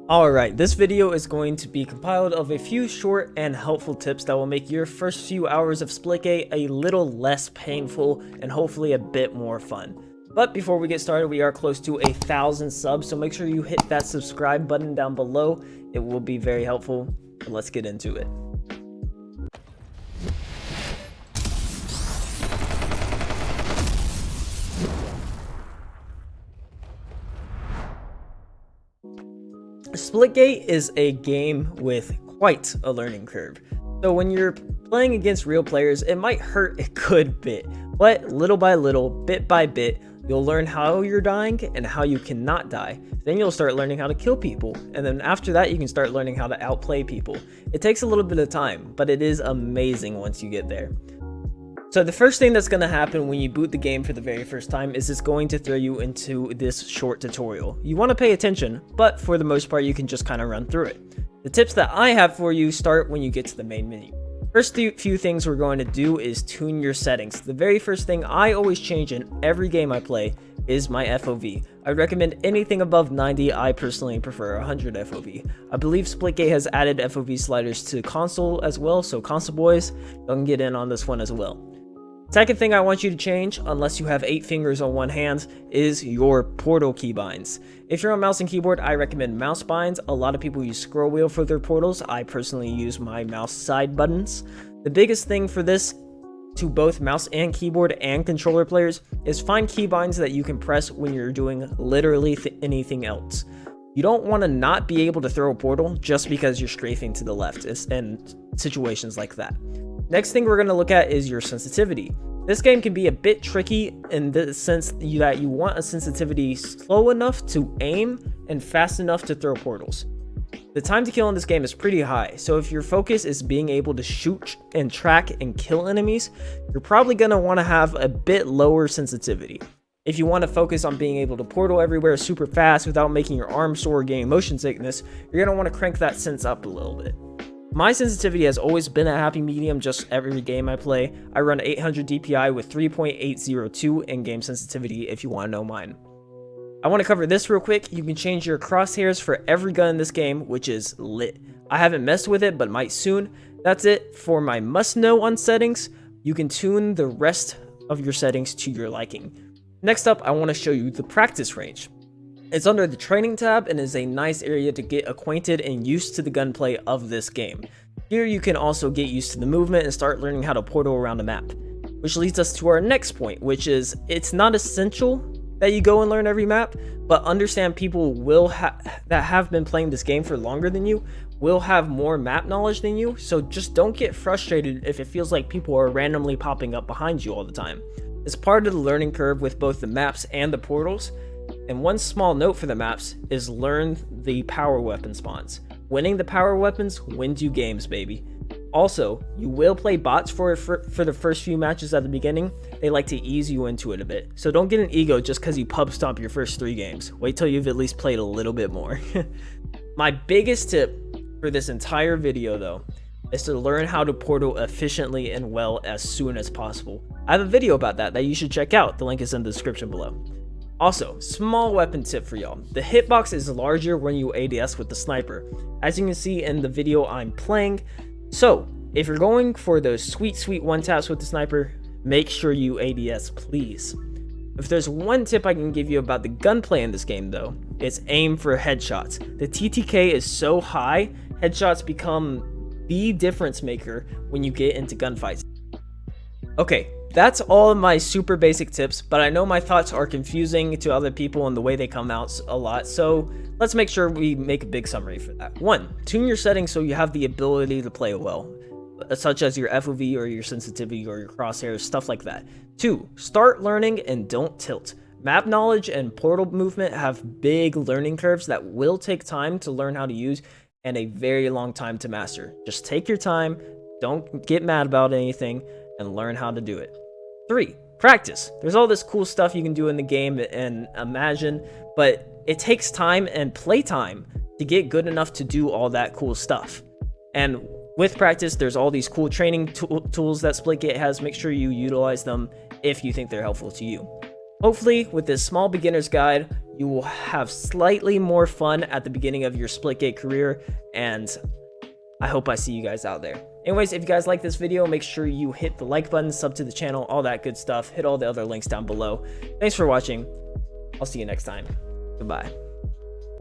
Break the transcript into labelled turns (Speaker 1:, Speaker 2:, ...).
Speaker 1: Alright, this video is going to be compiled of a few short and helpful tips that will make your first few hours of Splitgate a little less painful and hopefully a bit more fun. But before we get started, we are close to 1,000 subs, so make sure you hit that subscribe button down below. It will be very helpful. But let's get into it. Splitgate is a game with quite a learning curve. So when you're playing against real players, it might hurt a good bit, but little by little, bit by bit, you'll learn how you're dying and how you cannot die. Then you'll start learning how to kill people, and then after that you can start learning how to outplay people. It takes a little bit of time, but it is amazing once you get there. So the first thing that's going to happen when you boot the game for the very first time is it's going to throw you into this short tutorial. You want to pay attention, but for the most part you can just kind of run through it. The tips that I have for you start when you get to the main menu. First few things we're going to do is tune your settings. The very first thing I always change in every game I play is my FOV. I recommend anything above 90. I personally prefer 100 FOV. I believe Splitgate has added FOV sliders to console as well, so console boys, you can get in on this one as well. Second thing I want you to change, unless you have 8 fingers on one hand, is your portal keybinds. If you're on mouse and keyboard, I recommend mouse binds. A lot of people use scroll wheel for their portals. I personally use my mouse side buttons. The biggest thing for this to both mouse and keyboard and controller players is find keybinds that you can press when you're doing literally anything else. You don't want to not be able to throw a portal just because you're strafing to the left and situations like that. Next thing we're going to look at is your sensitivity. This game can be a bit tricky in the sense that you want a sensitivity slow enough to aim and fast enough to throw portals. The time to kill in this game is pretty high, so if your focus is being able to shoot and track and kill enemies, you're probably going to want to have a bit lower sensitivity. If you want to focus on being able to portal everywhere super fast without making your arm sore or getting motion sickness, you're going to want to crank that sense up a little bit. My sensitivity has always been a happy medium just every game I play. I run 800 DPI with 3.802 in-game sensitivity if you want to know mine. I want to cover this real quick. You can change your crosshairs for every gun in this game, which is lit. I haven't messed with it, but might soon. That's it for my must-know on settings. You can tune the rest of your settings to your liking. Next up, I want to show you the practice range. It's under the training tab and is a nice area to get acquainted and used to the gunplay of this game. Here you can also get used to the movement and start learning how to portal around the map. Which leads us to our next point, which is it's not essential that you go and learn every map, but understand people that have been playing this game for longer than you will have more map knowledge than you, so just don't get frustrated if it feels like people are randomly popping up behind you all the time. It's part of the learning curve with both the maps and the portals. And one small note for the maps is learn the power weapon spawns. Winning the power weapons wins you games, baby. Also, you will play bots for the first few matches at the beginning. They like to ease you into it a bit. So don't get an ego just because you pub stomp your first 3 games. Wait till you've at least played a little bit more. My biggest tip for this entire video though is to learn how to portal efficiently and well as soon as possible. I have a video about that you should check out. The link is in the description below. Also, small weapon tip for y'all. The hitbox is larger when you ADS with the sniper, as you can see in the video I'm playing. So, if you're going for those sweet one taps with the sniper, make sure you ADS, please. If there's one tip I can give you about the gunplay in this game though, it's aim for headshots. The TTK is so high, headshots become the difference maker when you get into gunfights. Okay, that's all of my super basic tips, but I know my thoughts are confusing to other people and the way they come out a lot, so let's make sure we make a big summary for that. 1. Tune your settings so you have the ability to play well, such as your FOV or your sensitivity or your crosshairs, stuff like that. 2. Start learning and don't tilt. Map knowledge and portal movement have big learning curves that will take time to learn how to use and a very long time to master. Just take your time, don't get mad about anything, and learn how to do it. 3. Practice. There's all this cool stuff you can do in the game and imagine, but it takes time and playtime to get good enough to do all that cool stuff. And with practice, there's all these cool training tools that Splitgate has. Make sure you utilize them if you think they're helpful to you. Hopefully, with this small beginner's guide, You will have slightly more fun at the beginning of your Splitgate career, and I hope I see you guys out there. Anyways, if you guys like this video, make sure you hit the like button, sub to the channel, all that good stuff. Hit all the other links down below. Thanks for watching. I'll see you next time. Goodbye.